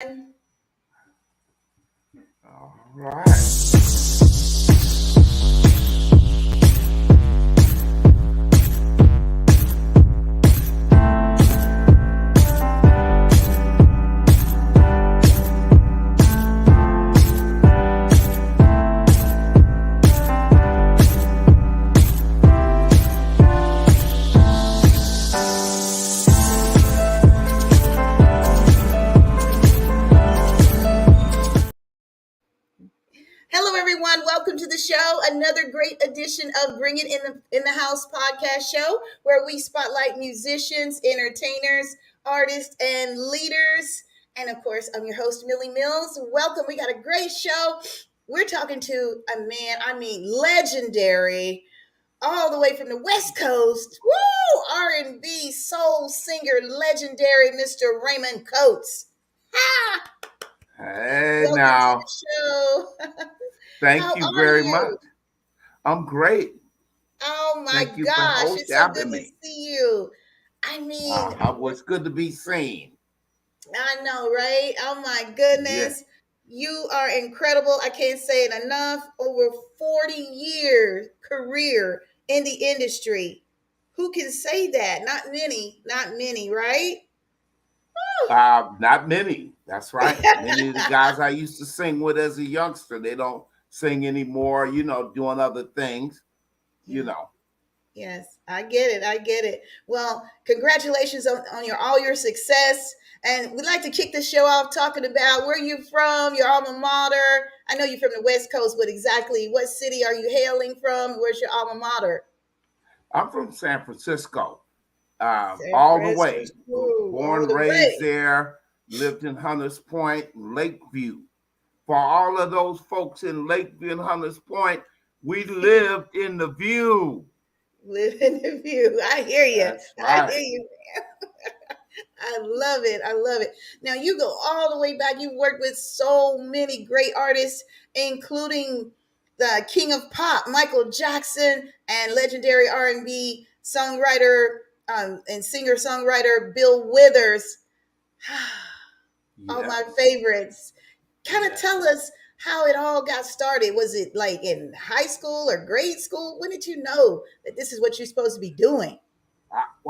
All right. Hello, everyone. Welcome to the show. Another great edition of Bring It in the House podcast show, where we spotlight musicians, entertainers, artists, and leaders. And of course, I'm your host, Millie Mills. Welcome. We got a great show. We're talking to a man, legendary, all the way from the West Coast. Woo! R&B soul singer, legendary Mr. Raymond Coates. Ha! Hey, Welcome to now, the show. thank How you are very much. you? I'm great. Oh my Thank you for gosh, host it's so good having to me. see you. I mean, It's good to be seen. I know, right? Oh my Yeah. goodness. You are incredible. I can't say it enough. Over 40 years career in the industry. Who can say that? Not many, right? Not many. That's right. Many of the guys I used to sing with as a youngster, they don't sing anymore, doing other things, you Yeah. know. Yes, I get it. I get it. Well, congratulations on your all your success. And we'd like to kick the show off talking about where you're from, your alma mater. I know you're from the West Coast, but exactly what city are you hailing from? Where's your alma mater? I'm from San Francisco, San all the way. Francisco, all Born, the raised way. there, lived in Hunters Point, Lakeview. For all of those folks in Lakeview and Hunters Point, we lived in the view. Live in the view. I hear you. That's I hear right. you. I love it. I love it. Now you go all the way back. You worked with so many great artists, including the King of Pop, Michael Jackson, and legendary R&B songwriter and singer-songwriter Bill Withers. All my Yes. favorites. Kind of Yes. tell us how it all got started. Was it like in high school or grade school? When did you know that this is what you're supposed to be doing?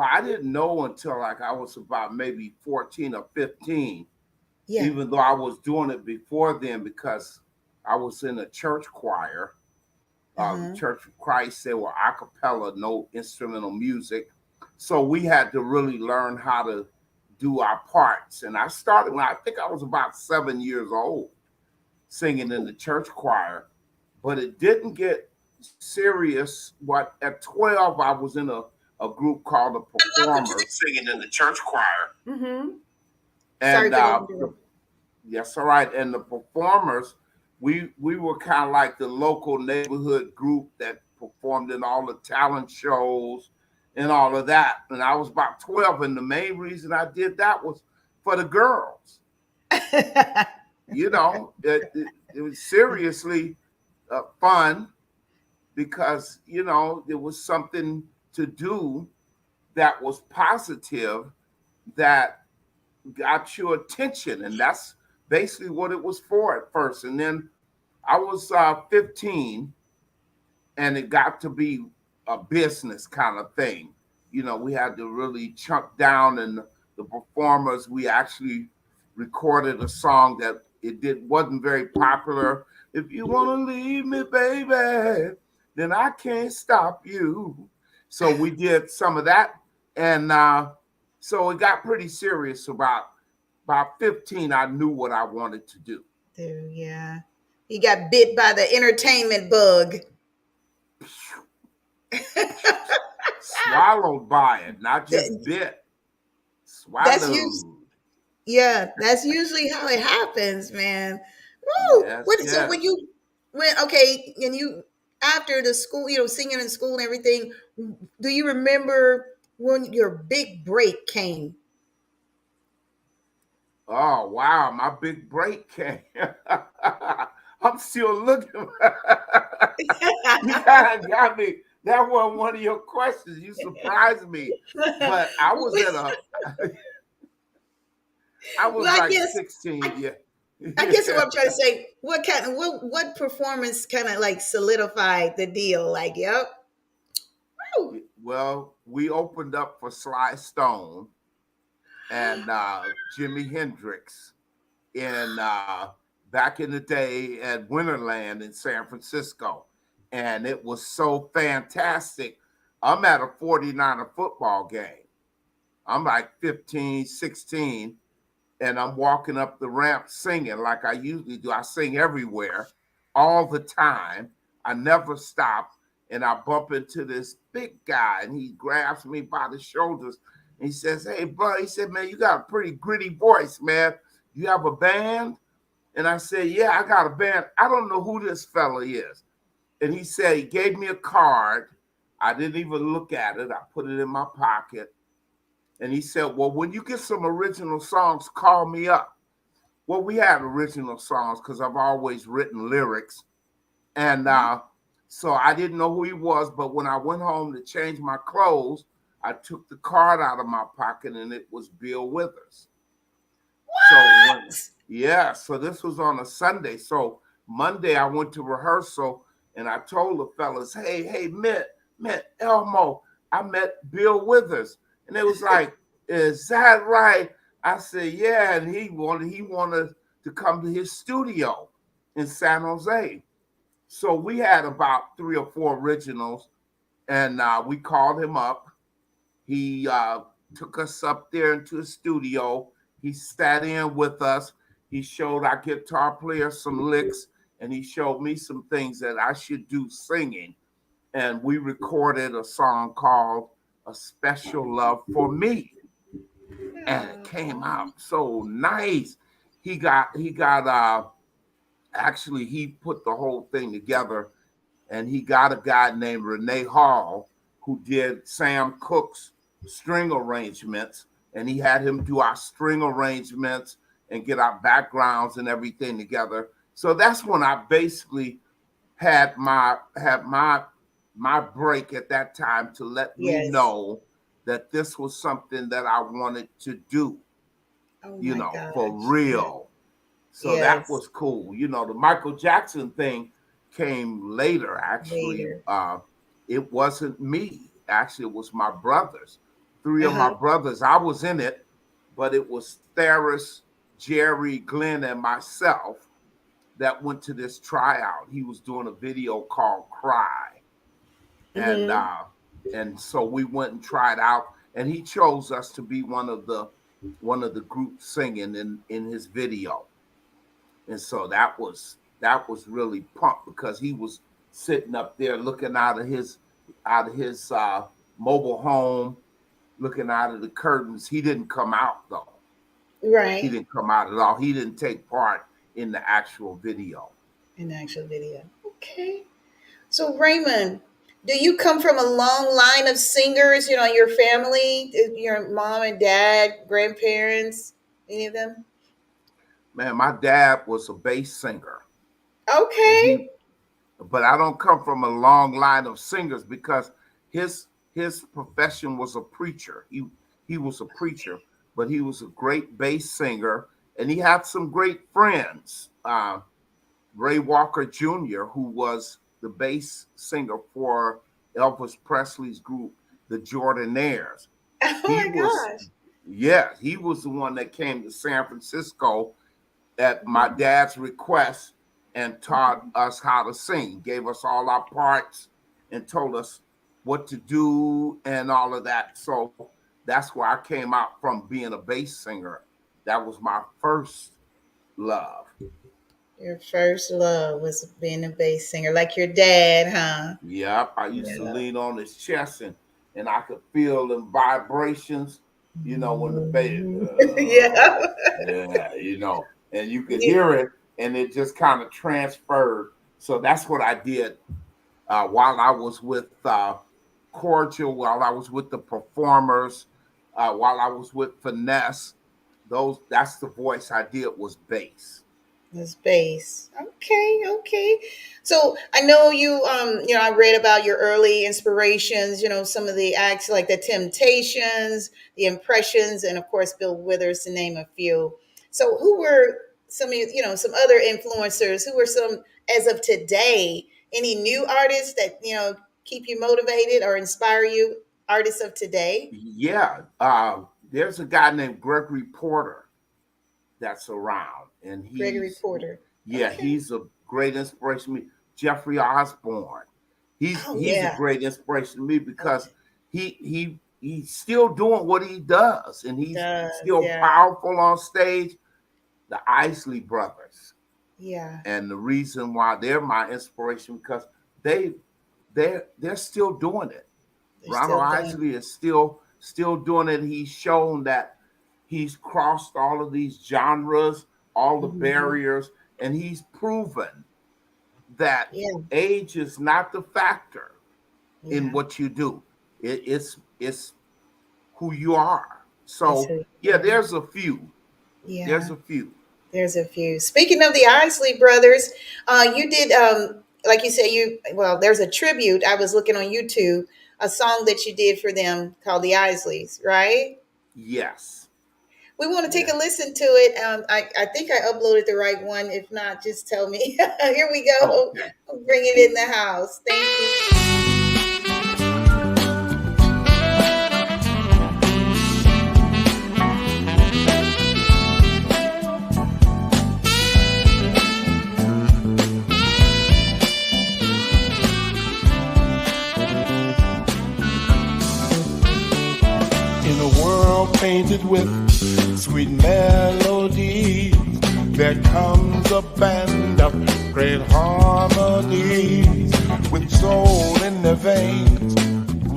I didn't know until like I was about maybe 14 or 15, Yeah. even though I was doing it before then because I was in a church choir. The Uh-huh. Church of Christ, they were a cappella, no instrumental music. So we had to really learn how to do our parts. And I started when I think I was about 7 years old singing in the church choir, but it didn't get serious. What at 12, I was in a group called the Welcome to the Performers, singing in the church choir. Mm-hmm. Sorry And for the interruption. yes, all right. And the Performers, we were kind of like the local neighborhood group that performed in all the talent shows and all of that. And I was about 12, and the main reason I did that was for the girls. It was seriously fun because there was something to do that was positive that got your attention, and that's basically what it was for at first. And then I was 15, and it got to be a business kind of thing. We had to really chunk down, and the Performers. We actually recorded a song that it did wasn't very popular. If you want to leave me, baby, then I can't stop you. So we did some of that, and so it got pretty serious. About 15, I knew what I wanted to do. Dude, yeah. He got bit by the entertainment bug. Swallowed by it, not just That- bit. that's you. Swallowed. Yeah, that's usually how it happens, man. Woo! Yes, What? So yes. when okay, and you after the school, singing in school and everything, do you remember when your big break came? Oh wow, my big break came. I'm still looking. You kind of got me. That wasn't one of your questions. You surprised me. But I was at a I was Well, like 16. I, Yeah. I guess what I'm trying to say, what performance kind of like solidified the deal? Like, yep. Woo. Well, we opened up for Sly Stone and Jimi Hendrix in back in the day at Winterland in San Francisco. And it was so fantastic. I'm at a 49er football game. I'm like 15, 16, and I'm walking up the ramp singing like I usually do. I sing everywhere all the time. I never stop. And I bump into this big guy, and he grabs me by the shoulders. And he says, "Hey, bro," he said, "man, you got a pretty gritty voice, man. You have a band?" And I said, "Yeah, I got a band. I don't know who this fella is." And he said, he gave me a card. I didn't even look at it. I put it in my pocket. And he said, "Well, when you get some original songs, call me up." Well, we had original songs because I've always written lyrics. And so I didn't know who he was. But when I went home to change my clothes, I took the card out of my pocket and it was Bill Withers. So this was on a Sunday. So Monday I went to rehearsal and I told the fellas, hey, met Elmo. I met Bill Withers. And it was like, "Is that right?" I said, "Yeah." And he wanted to come to his studio in San Jose. So we had about 3 or 4 originals, and we called him up. He took us up there into the studio. He sat in with us. He showed our guitar player some licks, and he showed me some things that I should do singing. And we recorded a song called "A Special Love for Me," and it came out so nice. Actually, he put the whole thing together, and he got a guy named Renee Hall who did Sam Cooke's string arrangements, and he had him do our string arrangements and get our backgrounds and everything together. So that's when I basically had my break at that time to let me Yes. know that this was something that I wanted to do, Oh my for gosh. Yeah. real. So that Yes. was cool. The Michael Jackson thing came later, actually. Later. It wasn't me. Actually, it was my brothers. Three Uh of my huh. brothers, I was in it, but it was Theris, Jerry, Glenn, and myself that went to this tryout. He was doing a video called Cry. And Mm-hmm. so we went and tried out, and he chose us to be one of the groups singing in his video. And so that was really pumped because he was sitting up there looking out of his mobile home, looking out of the curtains. He didn't come out though. He Right. didn't come out at all. He didn't take part in the actual video. An actual video. Okay. So Raymond, do you come from a long line of singers? Your family, your mom and dad, grandparents, any of them? Man, my dad was a bass singer, and Okay. but I don't come from a long line of singers because his profession was a preacher. He was a preacher, but he was a great bass singer, and he had some great friends. Ray Walker Jr., who was the bass singer for Elvis Presley's group, the Jordanaires. Oh He my was, gosh. yeah, he was the one that came to San Francisco at my dad's request and taught us how to sing, gave us all our parts, and told us what to do and all of that. So that's where I came out from, being a bass singer. That was my first love. Your first love was being a bass singer, like your dad, huh? Yep, I used to Yeah. lean on his chest, and I could feel the vibrations, when the bass, Yeah. yeah, and you could hear it, and it just kind of transferred. So that's what I did while I was with Cordial, while I was with the Performers, while I was with Finesse. That's the voice I did, was bass. The space. Okay, okay. So I know you I read about your early inspirations, some of the acts like the Temptations, the Impressions, and of course Bill Withers to name a few. So who were some of some other influencers? Who were some as of today? Any new artists that, keep you motivated or inspire you, artists of today? Yeah, there's a guy named Gregory Porter that's around, and Gregory Porter. Okay. he's a great inspiration to me. Jeffrey Osborne, Oh he's a yeah. great inspiration to me because Okay. he's still doing what he does, and he's Does, still yeah. powerful on stage. The Isley Brothers, Yeah. and the reason why they're my inspiration because they they're still doing it. They're Ronald still doing. Isley is still doing it. He's shown that he's crossed all of these genres, all the Hmm. barriers, and he's proven that Yeah. age is not the factor in Yeah. what you do. It's who you are. It's So who you yeah, are. there's a few. There's Yeah. a few. There's a few. Speaking of the Isley brothers, you did like you said, there's a tribute. I was looking on YouTube, a song that you did for them called The Isleys, right? Yes. We want to take Yeah. a listen to it. I think I uploaded the right one. If not, just tell me. Here we go. Okay. Bring it in the house. Thank you. In a world painted with sweet melodies, there comes a band of great harmonies, with soul in their veins,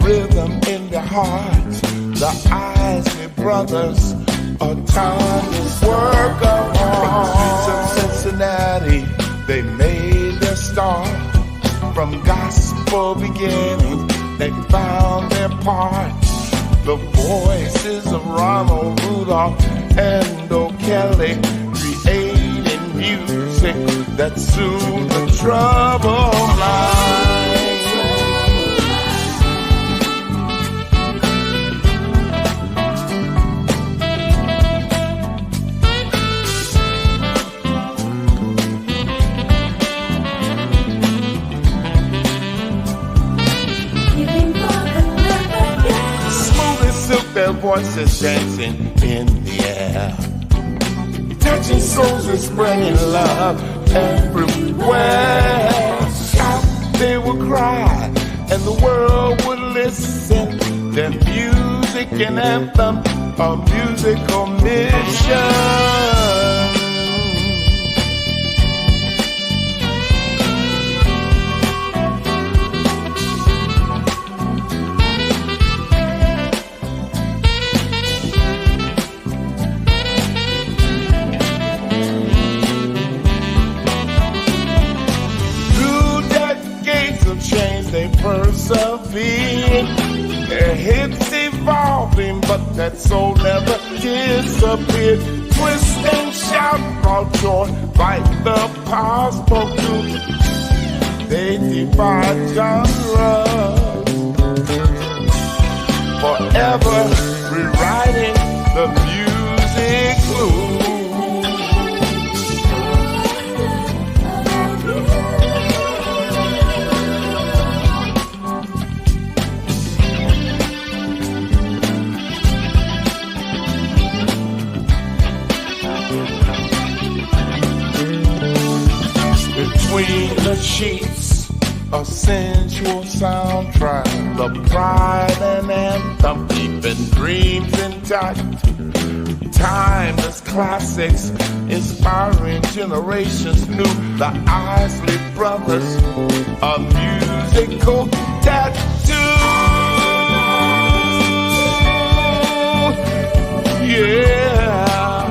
rhythm in their hearts. The Isley Brothers, a timeless work of art. Since Cincinnati, they made their start. From gospel beginnings, they found their part. The voices of Ronald Rudolph and O'Kelly creating music that soothed the troubled mind. Smoothly silk their voices dancing in the air, touching souls and spreading love everywhere. Shout, they would cry, and the world would listen. Their music and anthem, a musical mission. Through decades of change, they persevered. Their hits evolving, but that soul never disappeared. Twist and shout, brought joy, fight the powers spoke through. They defy genres, forever rewriting the music blues. Between the sheets, a sensual soundtrack, the pride and anthem, keeping dreams intact. Timeless classics, inspiring generations new. The Isley Brothers, a musical tattoo. Yeah,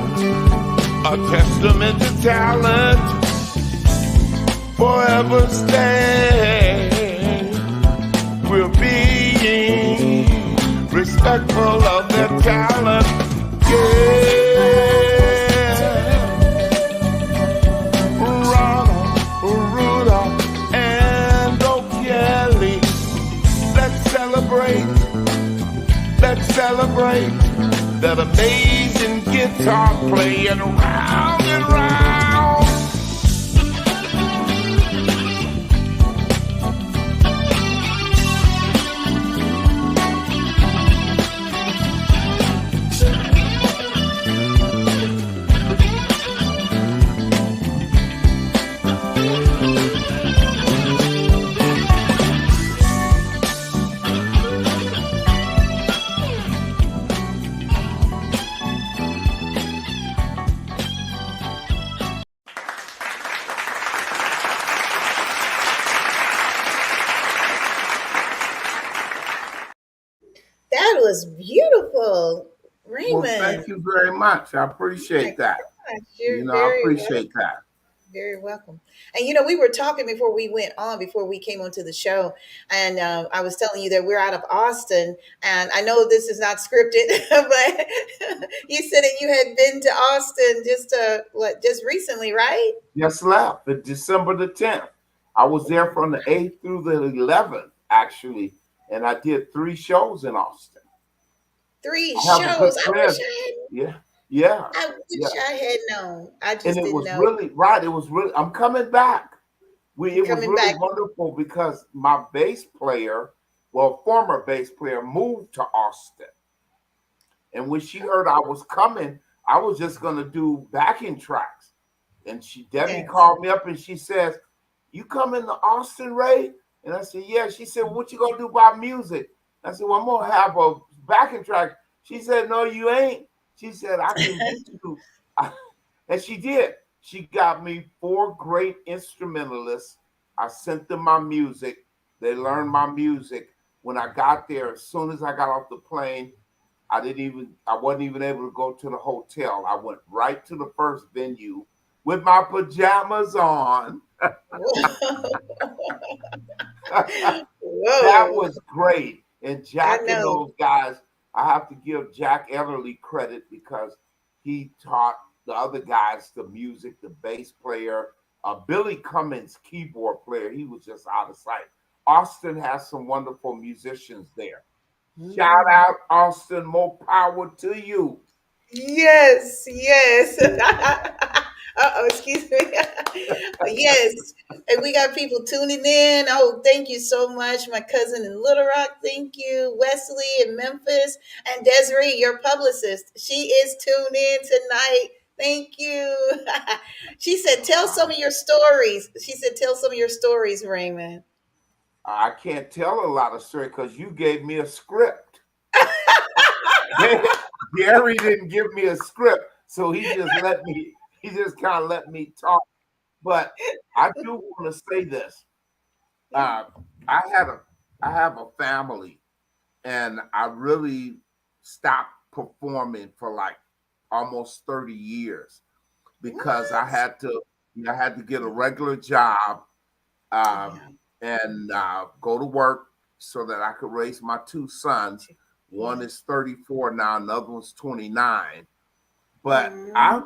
a testament to talent, forever stay. We're being respectful of their talent. Yeah. celebrate that amazing guitar playing round and round. That was beautiful, Well, Raymond. thank you very much. I appreciate that. Gosh, you're You know, I very appreciate that. very welcome. And we were talking before we went on, before we came onto the show, and I was telling you that we're out of Austin, and I know this is not scripted, but you said that you had been to Austin just recently, right? Just left the December the 10th. I was there from the 8th through the 11th, actually, and I did 3 shows in Austin. 3 I have a good shows. I friend. wish I Yeah, yeah, had. I yeah. wish I had known. I just And it didn't was know. really right. It was really. I'm coming back. It was Coming really back. wonderful because my bass player, well, former bass player, moved to Austin, and when she heard I was coming, I was just gonna do backing tracks. And Debbie Yes. called me up and she says, "You coming to Austin, Ray?" And I said, "Yeah." She said, "What you gonna do about music?" I said, "Well, I'm gonna have a backing track." She said, "No, you ain't." She said, "I can get you." And she did. She got me 4 great instrumentalists. I sent them my music. They learned my music. When I got there, as soon as I got off the plane, I wasn't even able to go to the hotel. I went right to the first venue with my pajamas on. That Whoa. was great. And Jack and know. those guys, I have to give Jack Ellerly credit because he taught the other guys the music, the bass player, Billy Cummins, keyboard player. He was just out of sight. Austin has some wonderful musicians there. Shout out, Austin. More power to you. Yes, yes. Uh-oh, excuse me. Yes. And we got people tuning in. Oh, thank you so much. My cousin in Little Rock, thank you. Wesley in Memphis. And Desiree, your publicist. She is tuned in tonight. Thank you. She said, tell some of your stories. She said, tell some of your stories, Raymond. I can't tell a lot of stories because you gave me a script. Gary didn't give me a script, so he just kind of let me talk. But I do want to say this. I have a family, and I really stopped performing for like almost 30 years because I had to get a regular job and go to work so that I could raise my 2 sons. One is 34 now, another one's 29. But I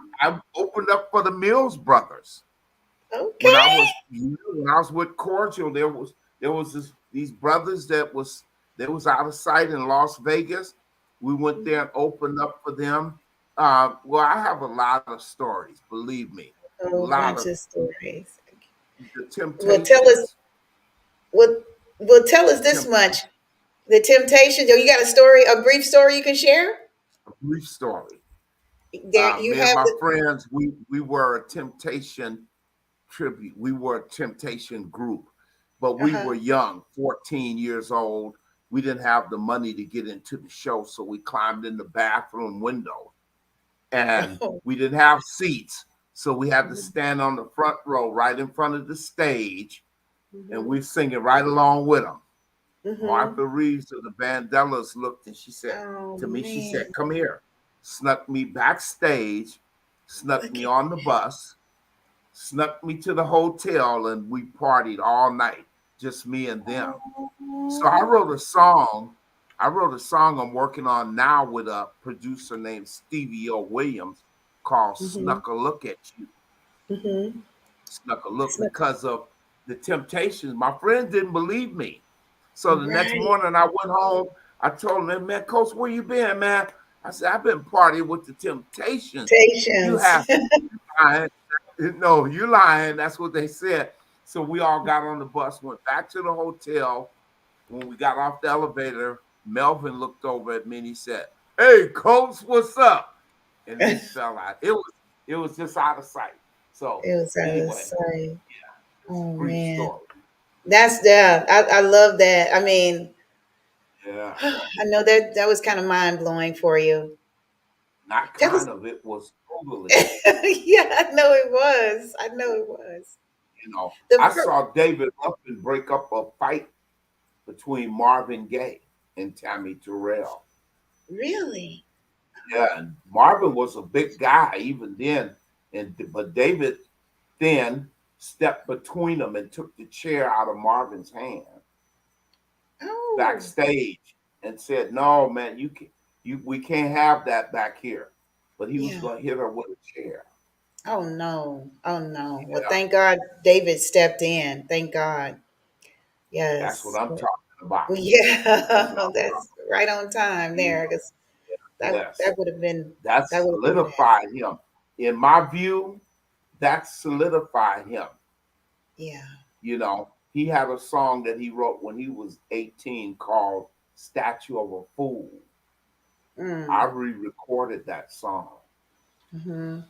opened up for the Mills Brothers. Okay. When I was with Cordial, there was these brothers that was out of sight in Las Vegas. We went there and opened up for them. Well, I have a lot of stories, believe me. A bunch of stories. The Temptations. Well, tell us this much. The Temptations. You got a brief story you can share? A brief story. There you me have and my friends. We were a Temptation tribute. We were a Temptation group, but we were young, 14 years old. We didn't have the money to get into the show, so we climbed in the bathroom window, and we didn't have seats, so we had to stand on the front row, right in front of the stage, and we singing right along with them. Martha Reeves of the Vandellas looked and she said to me, she said, "Come here." Snuck me backstage, snuck me on the bus, snuck me to the hotel, and we partied all night, just me and them. So I wrote a song I'm working on now with a producer named Stevie O. Williams called Snuck a Look at You. Snuck a look because of the Temptations. My friends didn't believe me. So the next morning I went home. I told him, man, Coach, where you been, man? I said, I've been partying with the Temptations. You Patience. have lying. No, you lying. That's what they said. So we all got on the bus, went back to the hotel. When we got off the elevator, Melvin looked over at me and he said, "Hey, Coach, what's up?" And he It fell out. It was just out of sight. So was out of anyway, sight. it's a Oh brief man. story. I love that. I mean, Yeah, I know that that was kind of mind blowing for you. not That was kind of. It was totally. yeah, I know it was. I know it was. I The saw David Ruffin break up a fight between Marvin Gaye and Tammy Terrell. really? Yeah, and Marvin was a big guy even then, but David then stepped between them and took the chair out of Marvin's hand Oh. backstage and said, "No, man, we can't have that back here." But he was Yeah. going to hit her with a chair. Oh no. Oh no. Well, Yeah, thank God David stepped in. Thank God. that's what Yes. I'm talking about. That's what Yeah, I'm that's talking right on time about. there because Yes, that would have been that that would have been bad. solidified him. In my view, that solidified him. Yeah. He had a song that he wrote when he was 18 called Statue of a Fool. I Mm. re-recorded that song Hmm.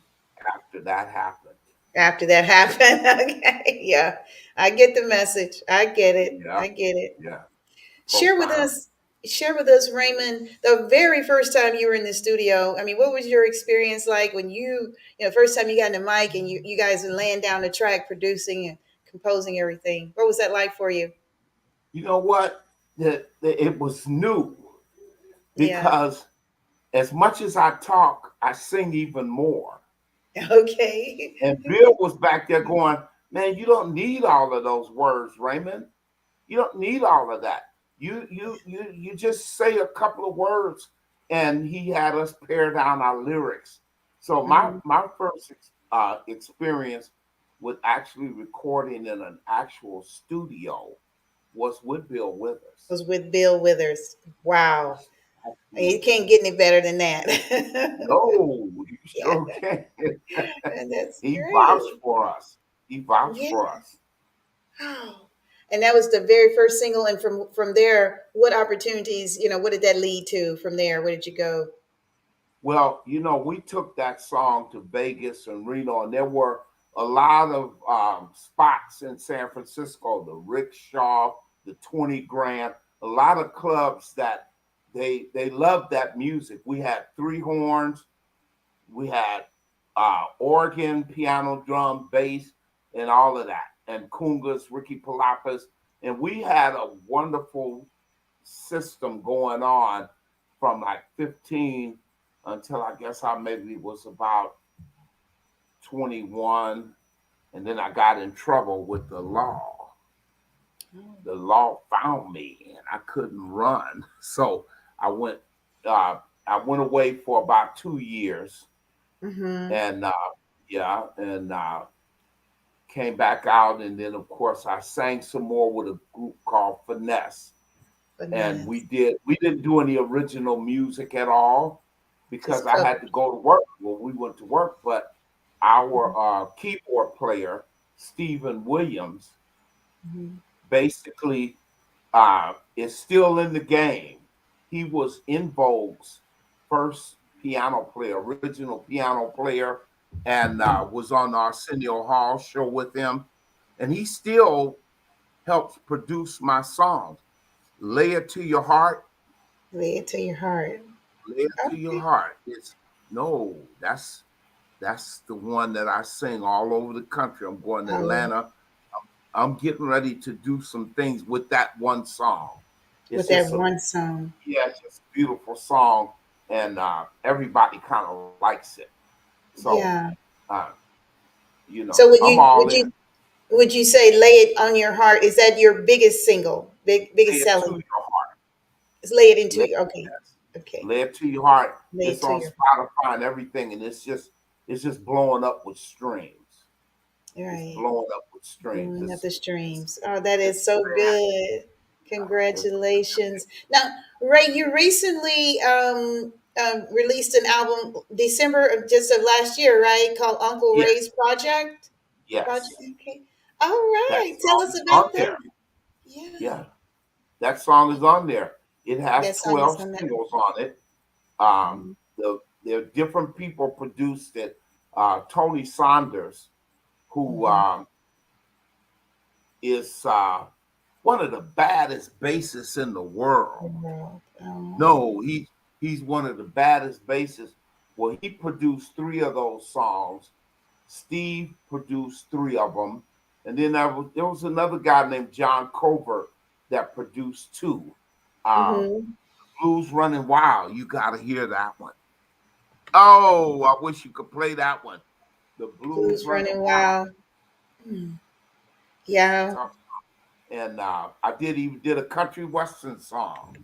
after that happened. After that happened, okay, yeah, I get the message. I get it. Yeah, I get it. yeah, Share with profound. us, share with us, Raymond, the very first time you were in the studio. I mean, what was your experience like when first time you got in the mic and you guys were laying down the track, producing and composing everything? What was that like for you? You know what? It was new Yeah. because as much as I talk, I sing even more. Okay. And Bill was back there going, "Man, you don't need all of those words, Raymond. You don't need all of that. You just say a couple of words." And he had us pare down our lyrics. So my Hmm. my first experience with actually recording in an actual studio was with Bill Withers. Was with Bill Withers. Wow. You Absolutely. can't get any better than that. No, you Yeah, sure can. and that's He vouched great. for us. He vouched Yeah. for us. Oh. And that was the very first single. And from there, what opportunities, what did that lead to from there? Where did you go? Well, we took that song to Vegas and Reno, and there were a lot of spots in San Francisco, the Rickshaw, the 20 Grand, a lot of clubs that they loved that music. We had three horns, we had organ, piano, drum, bass, and all of that, and congas, Ricky Palapas, and we had a wonderful system going on from like 15 until I guess I maybe was about 21, and then I got in trouble with the law. The law found me, and I couldn't run, so I went. I went away for about 2 years, Mm-hmm. and yeah, and came back out, and then of course I sang some more with a group called Finesse, and we Finesse. did. We didn't do any original music at all because Just I cover. had to go to work. Well, we went to work, but our keyboard player Stephen Williams Mm-hmm. basically is still in the game. He was In Vogue's first piano player, original piano player, and was on the Arsenio Hall show with him. And he still helps produce my songs. Lay It to Your Heart, Lay it to your heart. Lay It to Your Okay. Heart. It's no, that's the one that I sing all over the country. I'm going to I love Atlanta. I'm getting ready to do some things with that one song. with It's that just one song. yeah, it's just a beautiful song, and everybody kind of likes it. So, Yeah. uh, So would I'm you all would in. you would you say "Lay It on Your Heart"? Is that your biggest single, Lay biggest it to selling? your heart. It's "Lay It Into Lay, You." Okay. yes. Okay. Lay it to your heart. Lay it It's to on your Spotify and everything, and it's just blowing up with streams. It's right. blowing up with streams. Blowing up It's the streams. Oh, that it's is so bad. good. Congratulations. Now, Ray, you recently released an album December of last year, right? Called Uncle Yes, Ray's Project. Project. yes. Okay. All That right. Tell song us is on about that. there. Yeah. Yeah, that song is on there. It has That song is 12 on that. singles on it. Mhm. There are different people produced it. Tony Saunders, who Mhm. is one of the baddest bassists in the world. World. No, he's one of the baddest bassists. Well, he produced 3 of those songs. Steve produced 3 of them, and then there was another guy named John Covert that produced 2. Um, Mm-hmm. Blues Running Wild. You got to hear that one. Oh, I wish you could play that one. The Blues Blues Running Running Wild. Wild. Mm. Yeah. And I did a country western song.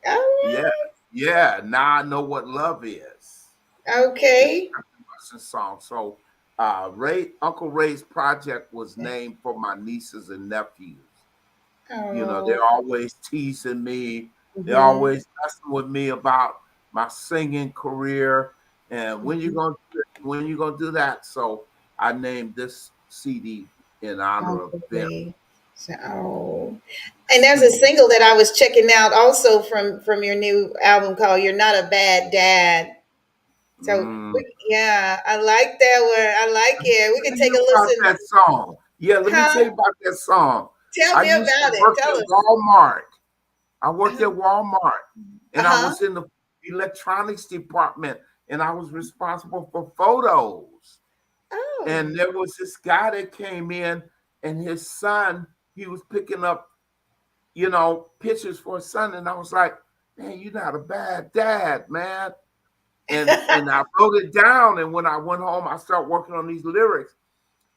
All Yeah, right. yeah. Now I know what love is. It's Okay. a country western song. So Uncle Ray's project was named for my nieces and nephews. You know, Oh. they're always teasing me. They're Mm-hmm. always messing with me about my singing career and when you gonna do it, when you gonna do that. So I named this CD in honor of Uncle them. Ray. So, oh. And there's a single that I was checking out also from your new album called "You're Not a Bad Dad." So Mm. yeah, I like that one. I like it. We Let can me take tell a you about listen. that song. Yeah, let me tell Huh? you about that song. Tell I me used to about it. work Tell at us. Walmart. I worked Uh-huh. at Walmart and I Uh-huh. was in the electronics department and I was responsible for photos. Oh. And there was this guy that came in and his son, he was picking up, pictures for his son. And I was like, man, you're not a bad dad, man. And I wrote it down. And when I went home, I started working on these lyrics.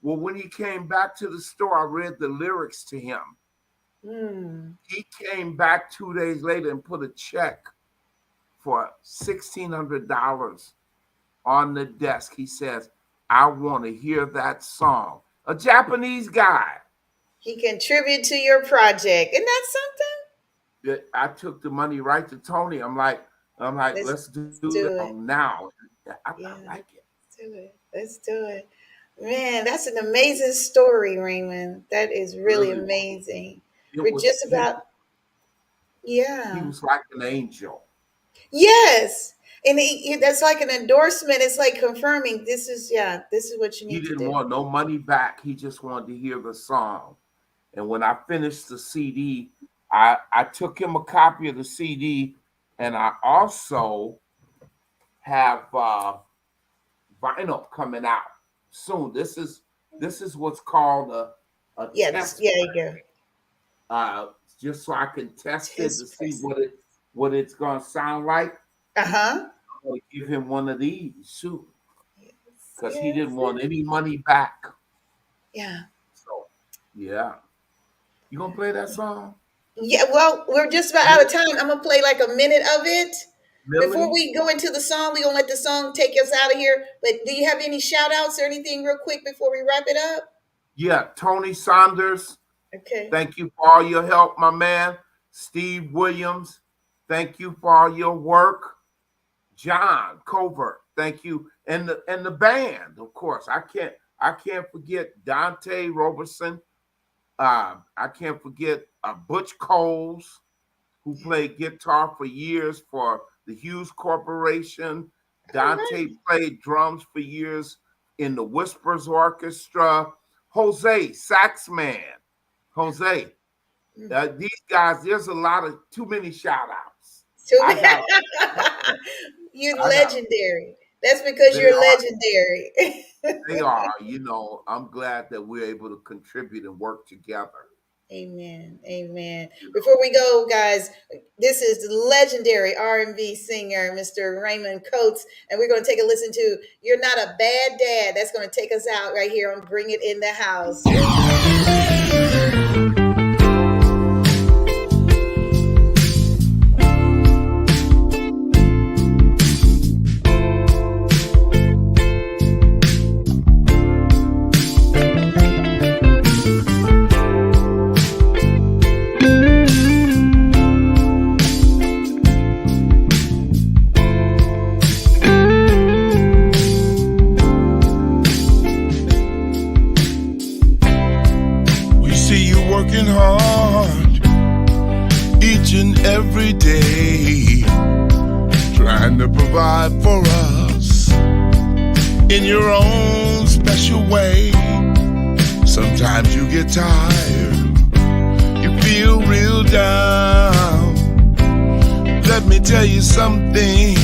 Well, when he came back to the store, I read the lyrics to him. Mm. He came back 2 days later and put a check for $1,600 on the desk. He says, I want to hear that song. A Japanese guy. He contributed to your project. Isn't that something? I took the money right to Tony. I'm like, let's do Do that it. now. I Yeah. like it. Let's do it. Let's do it. Man, that's an amazing story, Raymond. That is really Really, amazing. it We're was. just about, He yeah. was like an angel. Yes. And that's like an endorsement. It's like confirming this is what you He need to didn't do. want no money back. He just wanted to hear the song. And when I finished the CD, I took him a copy of the CD, and I also have vinyl coming out soon. This is what's called a Yeah, test, yeah, you go. just so I can test it to Test see press. what it's gonna sound like. Uh-huh. I'm gonna give him one of these soon Yes, because he yes, didn't want any money back. yeah. So yeah, you gonna play that song, Yeah, well, we're just about out of time. I'm gonna play like a minute of it. Before Millie? we go into the song, we're gonna let the song take us out of here. But do you have any shout outs or anything real quick before we wrap it up? Yeah, Tony Saunders. Okay. Thank you for all your help, my man. Steve Williams, thank you for all your work. John Covert, thank you, and the band, of course. I can't forget Dante Roberson. I can't forget Butch Coles, who played guitar for years for the Hughes Corporation. Dante played drums for years in the Whispers Orchestra. Jose, sax man. Jose. These guys, there's too many shout outs. I got You're I got legendary. That's because they you're are legendary. they are, I'm glad that we're able to contribute and work together. Amen. Amen. You know. Before we go, guys, this is the legendary R&B singer, Mr. Raymond Coates, and we're going to take a listen to "You're Not a Bad Dad." That's going to take us out right here on Bring It in the House. working hard each and every day, trying to provide for us in your own special way. Sometimes you get tired, you feel real down. Let me tell you something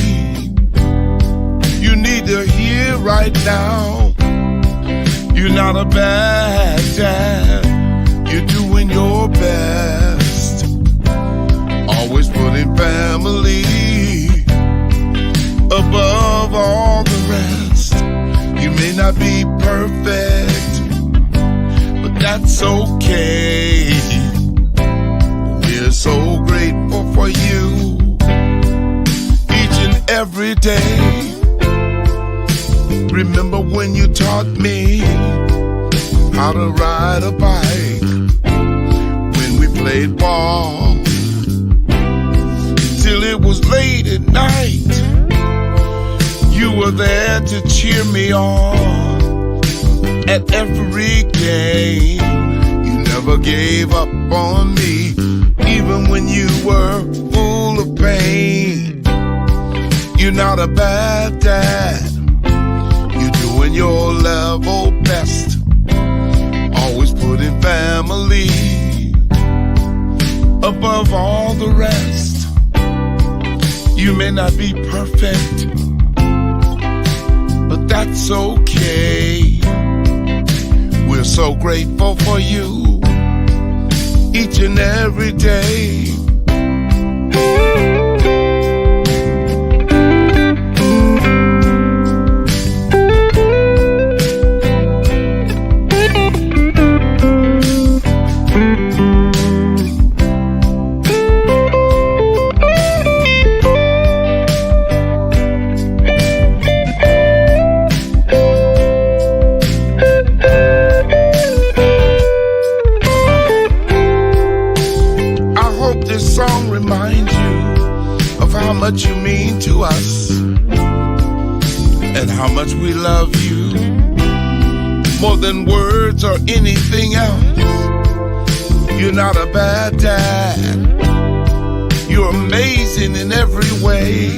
you need to hear right now. You're not a bad dad, you're doing your best, always putting family above all the rest. You may not be perfect, but that's okay. We're so grateful for you each and every day. Remember when you taught me how to ride a bike, when we played ball till it was late at night. You were there to cheer me on at every game. You never gave up on me, even when you were full of pain. You're not a bad dad, you're doing your level best, always putting family above all the rest. You may not be perfect, but that's okay. We're so grateful for you each and every day. This song reminds you of how much you mean to us and how much we love you more than words or anything else. You're not a bad dad, you're amazing in every way.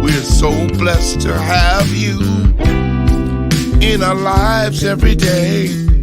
We're so blessed to have you in our lives every day.